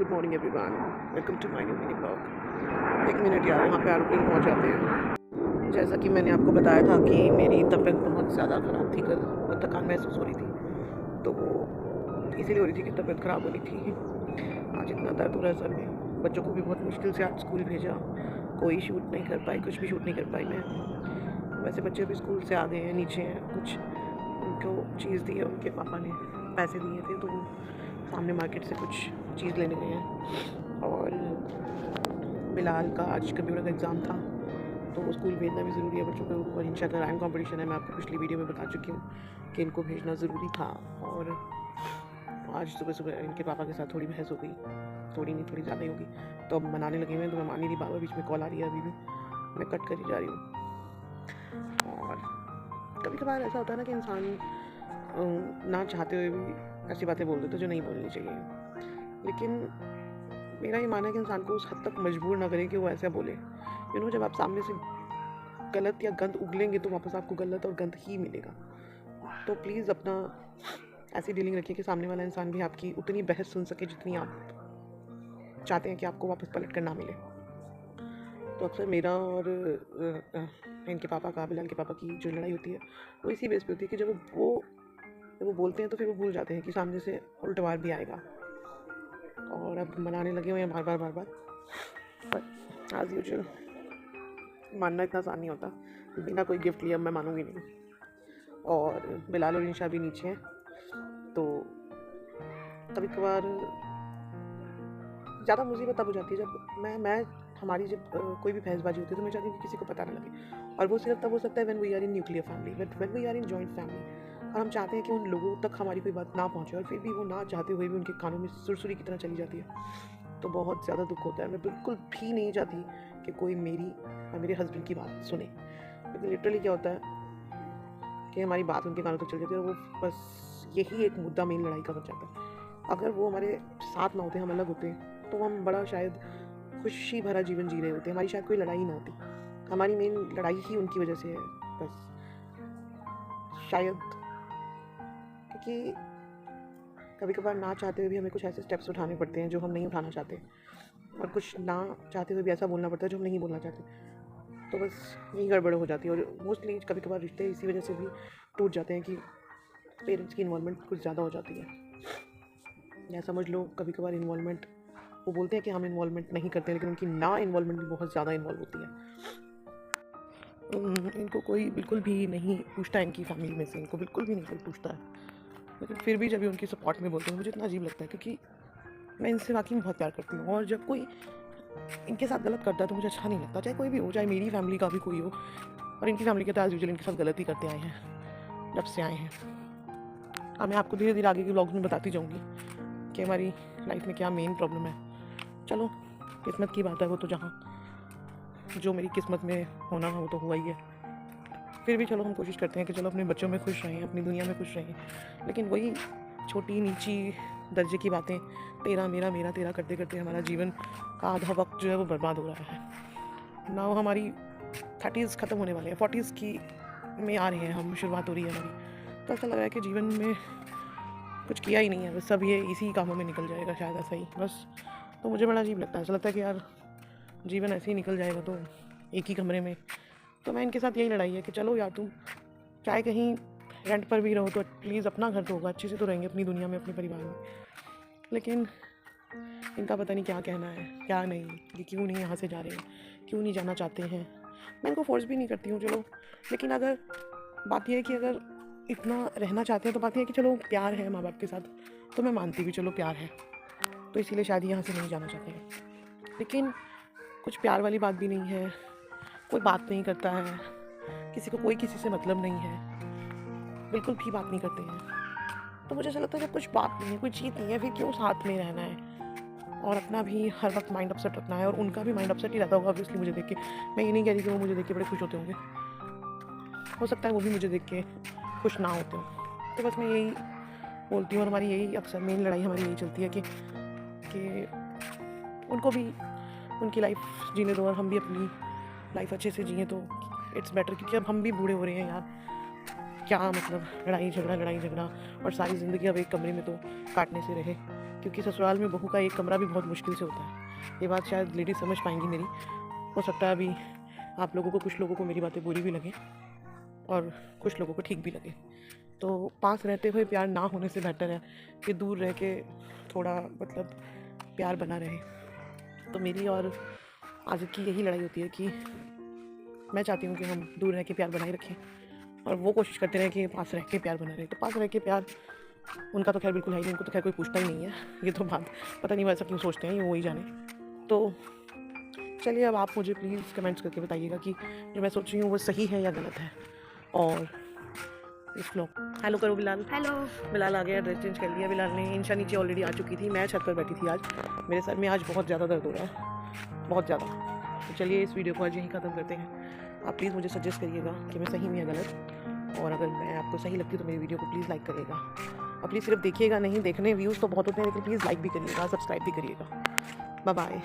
Good morning everyone, welcome to my new mini blog. एक minute यार, यहाँ पे एरोप्लेन पहुँच जाते हैं। जैसा कि मैंने आपको बताया था कि मेरी तबीयत बहुत ज़्यादा ख़राब थी, कल बहुत थकान महसूस हो रही थी, तो वो इसीलिए हो रही थी कि तबीयत ख़राब हो रही थी। आज इतना दर्द हो रहा है सर में। बच्चों को भी बहुत मुश्किल से आज स्कूल भेजा, कोई शूट नहीं कर पाई, कुछ भी शूट नहीं कर पाई मैं। वैसे बच्चे भी स्कूल से आ गए हैं, नीचे हैं, कुछ उनको चीज़ दी है, उनके पापा ने पैसे दिए थे, तो वो सामने मार्केट से कुछ चीज़ लेने गए हैं। और बिलाल का आज कंप्यूटर का एग्ज़ाम था, तो वो स्कूल भेजना भी ज़रूरी है बच्चों को। और इंशाल्लाह रैंक कॉम्पिटिशन है, मैं आपको पिछली वीडियो में बता चुकी हूँ कि इनको भेजना ज़रूरी था। और आज सुबह सुबह इनके पापा के साथ थोड़ी बहस हो गई, थोड़ी नहीं थोड़ी ज़्यादा ही होगी, तो अब मनाने लगे हुए हैं। तो मैं मान नहीं रही, बाबा बीच में कॉल आ रही है, अभी भी मैं कट कर ही जा रही हूँ। और कभी कभार ऐसा होता है ना कि इंसान ना चाहते हुए भी ऐसी बातें बोल देते जो नहीं बोलनी चाहिए। लेकिन मेरा ये मानना है कि इंसान को उस हद तक मजबूर ना करें कि वो ऐसा बोले। जब आप सामने से गलत या गंद उगलेंगे तो वापस आपको गलत और गंद ही मिलेगा। तो प्लीज़ अपना ऐसी डीलिंग रखिए कि सामने वाला इंसान भी आपकी उतनी बहस सुन सके जितनी आप चाहते हैं कि आपको वापस पलट कर ना मिले। तो अक्सर मेरा और इनके पापा का, बिलाल के पापा की जो लड़ाई होती है वो इसी बेस पे होती है कि जब वो बोलते हैं तो फिर वो भूल जाते हैं कि सामने से उल्टवार भी आएगा। और अब मनाने लगे हुए हैं बार बार। पर एज यूजुअल मानना इतना आसान नहीं होता। बिना कोई गिफ्ट लिए अब मैं मानूंगी नहीं। और बिलाल और निशा भी नीचे हैं, तो कभी कभार ज़्यादा मुसीबत तब हो जाती है जब मैं हमारी जब कोई भी बहसबाजी होती है तो मैं चाहती हूँ कि किसी को पता ना लगे। और वो सिर्फ तब हो सकता है when we are in nuclear family, but when we are in joint family और हम चाहते हैं कि उन लोगों तक हमारी कोई बात ना पहुँचे, और फिर भी वो ना चाहते हुए भी उनके कानों में सुरसुरी की तरह चली जाती है, तो बहुत ज़्यादा दुख होता है। मैं बिल्कुल भी नहीं चाहती कि कोई मेरी या मेरे हस्बैंड की बात सुने, लेकिन लिटरली क्या होता है कि हमारी बात उनके कानों तक चल जाती है और वो बस यही एक मुद्दा मेन लड़ाई का बन जाता है। अगर वो हमारे साथ ना होते, हम अलग होते, तो हम बड़ा शायद खुशी भरा जीवन जी रहे होते, हमारी शायद कोई लड़ाई ना होती। हमारी मेन लड़ाई ही उनकी वजह से है बस, शायद। क्योंकि कभी कभार ना चाहते हुए भी हमें कुछ ऐसे स्टेप्स उठाने पड़ते हैं जो हम नहीं उठाना चाहते, और कुछ ना चाहते हुए भी ऐसा बोलना पड़ता है जो हम नहीं बोलना चाहते। तो बस यही गड़बड़ हो जाती है। और मोस्टली कभी कभार रिश्ते इसी वजह से भी टूट जाते हैं कि पेरेंट्स की इन्वॉल्वमेंट कुछ ज़्यादा हो जाती है। या समझ लो कभी कभार इन्वॉल्वमेंट, वो बोलते हैं कि हम इन्वॉल्वमेंट नहीं करते, लेकिन उनकी ना इन्वॉल्वमेंट भी बहुत ज़्यादा इन्वॉल्व होती है। इनको कोई बिल्कुल भी नहीं पूछता है, इनकी फैमिली में से इनको बिल्कुल भी नहीं कोई पूछता है, लेकिन फिर भी जब भी उनकी सपोर्ट में बोलते हैं मुझे इतना अजीब लगता है, क्योंकि मैं इनसे वाकई में बहुत प्यार करती हूँ। और जब कोई इनके साथ गलत करता है तो मुझे अच्छा नहीं लगता, चाहे कोई भी हो, चाहे मेरी फैमिली का भी कोई हो। और इनकी फैमिली के तो एज यूजुअल इनके साथ गलत ही करते आए हैं जब से आए हैं। अब मैं आपको धीरे धीरे आगे के व्लॉग्स में बताती जाऊँगी कि हमारी लाइफ में क्या मेन प्रॉब्लम है। चलो, किस्मत की बात है, वो तो जहाँ जो मेरी किस्मत में होना था वो तो हुआ ही है। फिर भी चलो, हम कोशिश करते हैं कि चलो अपने बच्चों में खुश रहें, अपनी दुनिया में खुश रहें। लेकिन वही छोटी नीची दर्जे की बातें, तेरा मेरा मेरा तेरा करते करते हमारा जीवन का आधा वक्त जो है वो बर्बाद हो रहा है ना। वो हमारी 30s ख़त्म होने वाले हैं, 40s की में आ रहे हैं हम, शुरुआत हो रही है हमारी। तो ऐसा लग रहा है कि जीवन में कुछ किया ही नहीं है, बस सब ये इसी कामों में निकल जाएगा शायद, ऐसा ही बस। तो मुझे बड़ा अजीब लगता है, ऐसा लगता है कि यार जीवन ऐसे ही निकल जाएगा तो एक ही कमरे में। तो मैं इनके साथ यही लड़ाई है कि चलो यार, तुम चाहे कहीं रेंट पर भी रहो तो प्लीज़ अपना घर तो होगा, अच्छे से तो रहेंगे अपनी दुनिया में, अपने परिवार में। लेकिन इनका पता नहीं क्या कहना है क्या नहीं, कि क्यों नहीं यहाँ से जा रहे हैं, क्यों नहीं जाना चाहते हैं। मैं इनको फोर्स भी नहीं करती हूँ, चलो। लेकिन अगर बात यह है कि अगर इतना रहना चाहते हैं तो बात यह है कि चलो प्यार है माँ बाप के साथ, तो मैं मानती भी चलो प्यार है, तो इसीलिए शायद यहाँ से नहीं जाना चाहते हैं। लेकिन कुछ प्यार वाली बात भी नहीं है, कोई बात नहीं करता है, किसी को कोई किसी से मतलब नहीं है, बिल्कुल भी बात नहीं करते हैं। तो मुझे ऐसा लगता है जब कुछ बात नहीं है, कोई चीज़ नहीं है, फिर क्यों साथ में रहना है और अपना भी हर वक्त माइंड अपसेट रखना है। और उनका भी माइंड अपसेट ही रहता होगा ऑब्वियसली मुझे देख के। मैं ये नहीं कह रही कि वो मुझे देख के बड़े खुश होते होंगे, हो सकता है वो भी मुझे देख के खुश ना होते हो। तो बस मैं यही बोलती हूँ, और हमारी यही अक्सर मेन लड़ाई हमारी यही चलती है कि उनको भी उनकी लाइफ जीने दो और हम भी अपनी लाइफ अच्छे से जिए, तो इट्स बेटर। क्योंकि अब हम भी बूढ़े हो रहे हैं यार, क्या मतलब लड़ाई झगड़ा और सारी ज़िंदगी अब एक कमरे में तो काटने से रहे क्योंकि ससुराल में बहू का एक कमरा भी बहुत मुश्किल से होता है। ये बात शायद लेडीज समझ पाएंगी मेरी। हो सकता है अभी आप लोगों को, कुछ लोगों को मेरी बातें बुरी भी लगे और कुछ लोगों को ठीक भी लगे। तो पास रहते हुए प्यार ना होने से बेहतर है कि दूर रह के थोड़ा मतलब प्यार बना रहे। तो मेरी और आज़िद की यही लड़ाई होती है कि मैं चाहती हूँ कि हम दूर रह के प्यार बनाए रखें और वो कोशिश करते रहे कि पास रह के प्यार बना रहे। तो पास रह के प्यार उनका तो खैर बिल्कुल है ही नहीं, उनको तो खैर कोई पूछता ही नहीं है। ये तो बात पता नहीं वैसा क्यों सोचते हैं, ये वो ही जाने। तो चलिए अब आप मुझे प्लीज़ कमेंट्स करके बताइएगा कि जो मैं सोच रही हूँ वो सही है या गलत है। और इस ब्लॉग हेलो करो बिलाल। हेलो। बिलाल आ गया, ड्रेस चेंज कर लिया बिलाल ने। इंशा नीचे ऑलरेडी आ चुकी थी, मैं छत पर बैठी थी। आज मेरे सर में आज बहुत ज़्यादा दर्द हो रहा है, बहुत ज़्यादा। तो चलिए इस वीडियो को आज यहीं ख़त्म करते हैं। आप प्लीज़ मुझे सजेस्ट करिएगा कि मैं सही हूँ या गलत। और अगर मैं आपको सही लगती तो मेरी वीडियो को प्लीज़ लाइक करिएगा। और प्लीज़ सिर्फ देखिएगा नहीं, देखने व्यूज़ तो बहुत होते हैं, लेकिन प्लीज़ लाइक भी करिएगा, सब्सक्राइब भी करिएगा। Bye bye.